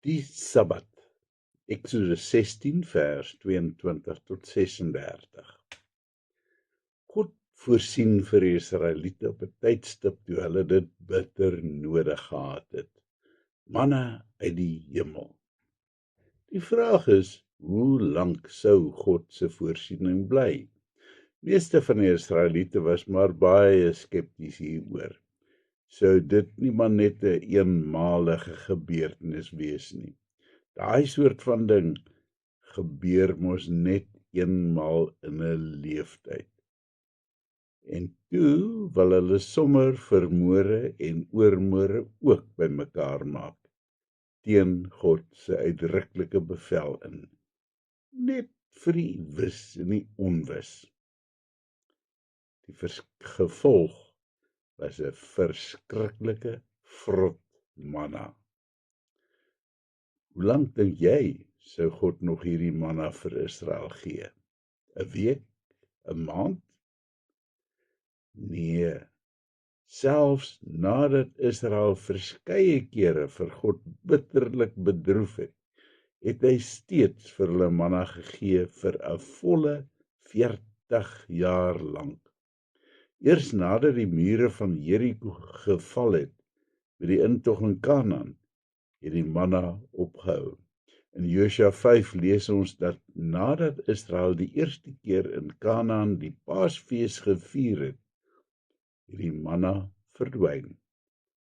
Die Sabbat, Exodus 16 vers 22 tot 36. God voorsien vir die Israeliete op 'n tydstip toe hulle dit bitter nodig gehad het. Manna uit die hemel. Die vraag is, hoe lank sou God se voorsiening bly? Meeste van die Israeliete was maar baie skepties hieroor. Sou dit nie maar net 'n eenmalige gebeurtenis wees nie. Daai soort van ding gebeur mos net eenmaal in 'n leeftyd. En toe wil hulle sommer vir môre en oormôre ook bymekaar maak, teen God se uitdruklike bevel in. Net vir die wis en die onwis. Die gevolg was 'n verskriklike vrot manna. Hoe lank dink jy sou God nog hierdie manna vir Israel gee? 'n week? 'n maand? Nee. Selfs nadat Israel verskeie kere vir God bitterlik bedroef het, het hy steeds vir hulle manna gegee vir 'n volle 40 jaar lank. Eers nadat die mure van Jeriko geval het met die intog in Kanaan, het die manna opgehou. In Josua 5 lees ons dat nadat Israel die eerste keer in Kanaan die Paasfees gevier het, die manna verdwyn.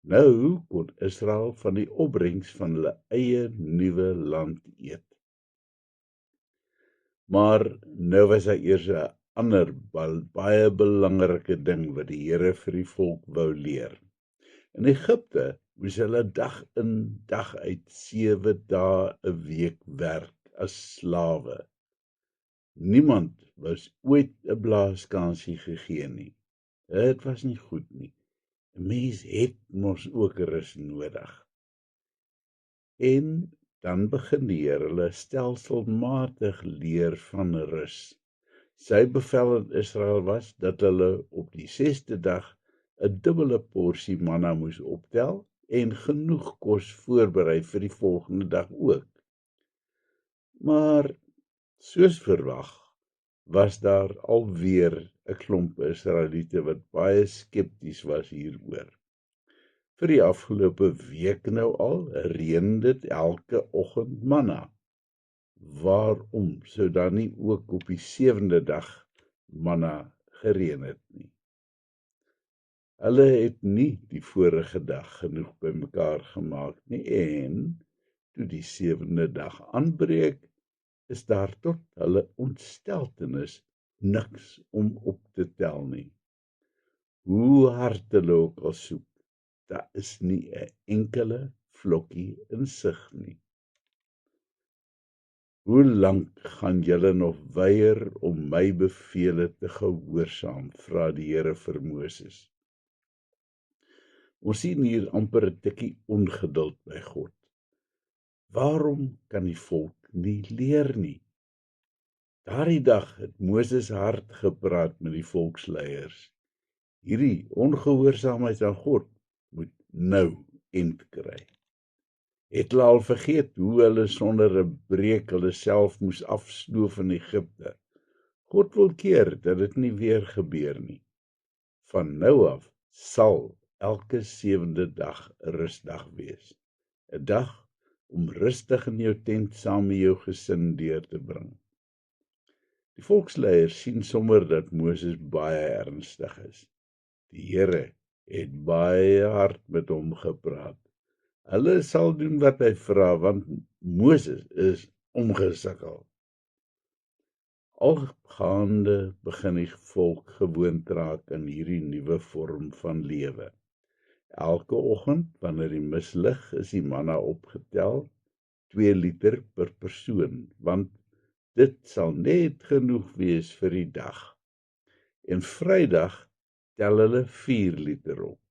Nou kon Israel van die opbrengs van hulle eie nuwe land eet. Maar nou was daar eers 'n ander baie belangrike ding wat die Here vir die volk wou leer. In Egipte moes hulle dag in dag uit 7 dae 'n week werk as slawe. Niemand was ooit 'n blaaskansie gegee nie. Dit was nie goed nie. 'n Mens het mos ook rus nodig. En dan begin die Here hulle stelselmatig leer van rus. Sy bevel aan Israel was dat hulle op die 6de dag 'n dubbele porsie manna moes optel en genoeg kos voorberei vir die volgende dag ook. Maar soos verwag, was daar alweer 'n klomp Israeliete wat baie skepties was hieroor. Vir die afgelope week nou al reën dit elke oggend manna. Waarom sou dan nie ook op die 7de dag manna gereën het nie? Hulle het nie die vorige dag genoeg bymekaar gemaak nie en toe die 7de dag aanbreek, is daar tot hulle ontsteltenis niks om op te tel nie. Hoe hard hulle ook al soek, daar is nie 'n enkele vlokkie in sig nie. Hoe lank gaan julle nog weier om my bevele te gehoorsaam, vra die Here vir Moses. Ons sien hier amper 'n tikkie ongeduld by God. Waarom kan die volk nie leer nie? Daardie dag het Moses hard gepraat met die volksleiers. Hierdie ongehoorsaamheid aan God moet nou eind kry. Het hulle al vergeet hoe hulle sonder 'n breek hulle self moes afsnoof in Egipte? God wil keer dat dit nie weer gebeur nie. Van nou af sal elke 7de dag 'n rusdag wees. 'n Dag om rustig in jou tent saam met jou gesin deur te bring. Die volksleiers sien sommer dat Moses baie ernstig is. Die Here het baie hard met hom gepraat. Hulle sal doen wat hy vra, want Moses is omgesukkel. Algaande begin die volk gewoond raak aan hierdie nuwe vorm van lewe. Elke oggend wanneer die mis lig, is die manna opgetel, 2 liter per persoon, want dit sal net genoeg wees vir die dag. En Vrydag tel hulle 4 liter op.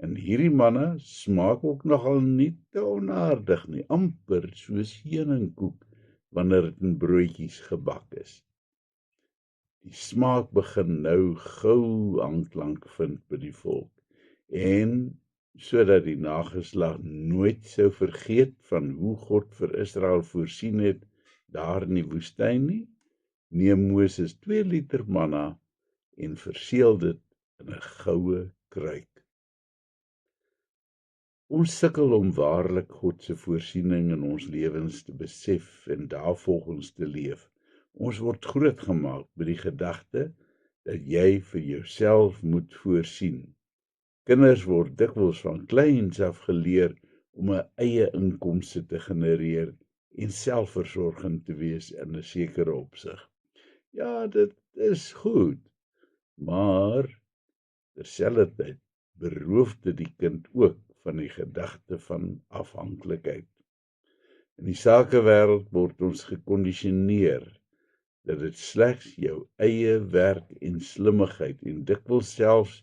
En hierdie manna smaak ook nogal nie te onaardig nie, amper soos heuningkoek wanneer dit in broodjies gebak is. Die smaak begin nou gou aanklank vind by die volk. En sodat die nageslag nooit sou vergeet van hoe God vir Israel voorsien het daar in die woestyn nie, neem Moses 2 liter manna en verseël dit in 'n goue kruik. Ons sukkel om waarlik God se voorsiening in ons lewens te besef en daarvolgens te leef. Ons word grootgemaak met die gedagte dat jy vir jouself moet voorsien. Kinders word dikwels van kleins af geleer om 'n eie inkomste te genereer en selfversorgend te wees in 'n sekere opsig. Ja, dit is goed, maar terselfdertyd beroof dit die kind ook van die gedagte van afhanklikheid. In die sakewêreld word ons gekondisioneer dat dit slegs jou eie werk en slimmigheid en dikwels selfs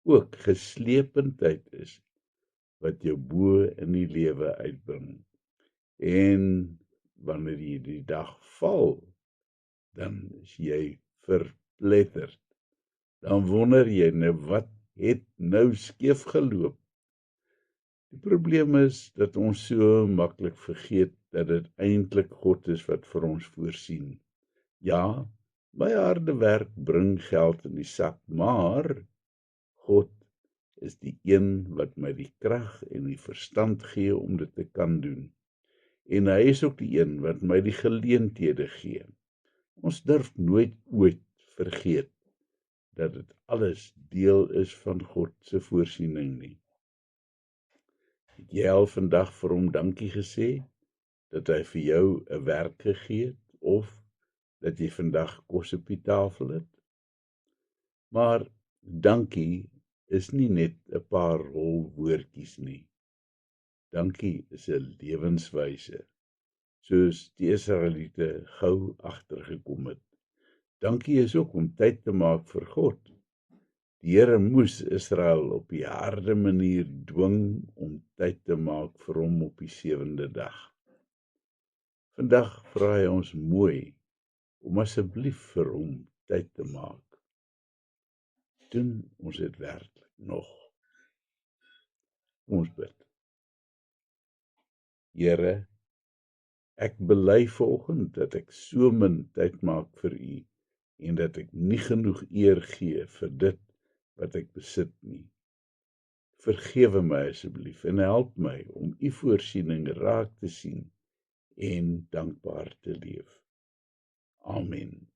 ook gesleependheid is wat jou bo in die lewe uitbring. En wanneer jy die dag val, dan is jy verpletterd. Dan wonder jy nou wat het nou skeef geloop. Die probleem is dat ons so maklik vergeet dat dit eintlik God is wat vir ons voorsien. Ja, my harde werk bring geld in die sak, maar God is die een wat my die krag en die verstand gee om dit te kan doen. En hy is ook die een wat my die geleenthede gee. Ons durf nooit ooit vergeet dat dit alles deel is van God se voorsiening nie. Het jy al vandag vir hom dankie gesê dat hy vir jou 'n werk gegee het of dat jy vandag kos op die tafel het? Maar dankie is nie net 'n paar rol woordjies nie. Dankie is 'n lewenswyse, soos die Israeliete gou agtergekom het. Dankie is ook om tyd te maak vir God. Die Here moes Israel op die harde manier dwing om tyd te maak vir hom op die 7de dag. Vandag vra hy ons mooi om asseblief vir hom tyd te maak. Doen ons dit werklik nog? Ons bid. Here, ek bely vanoggend dat ek so min tyd maak vir U en dat ek nie genoeg eer gee vir dit wat ek besit nie. Vergewe my asseblief en help my om U voorsiening raak te sien en dankbaar te leef. Amen.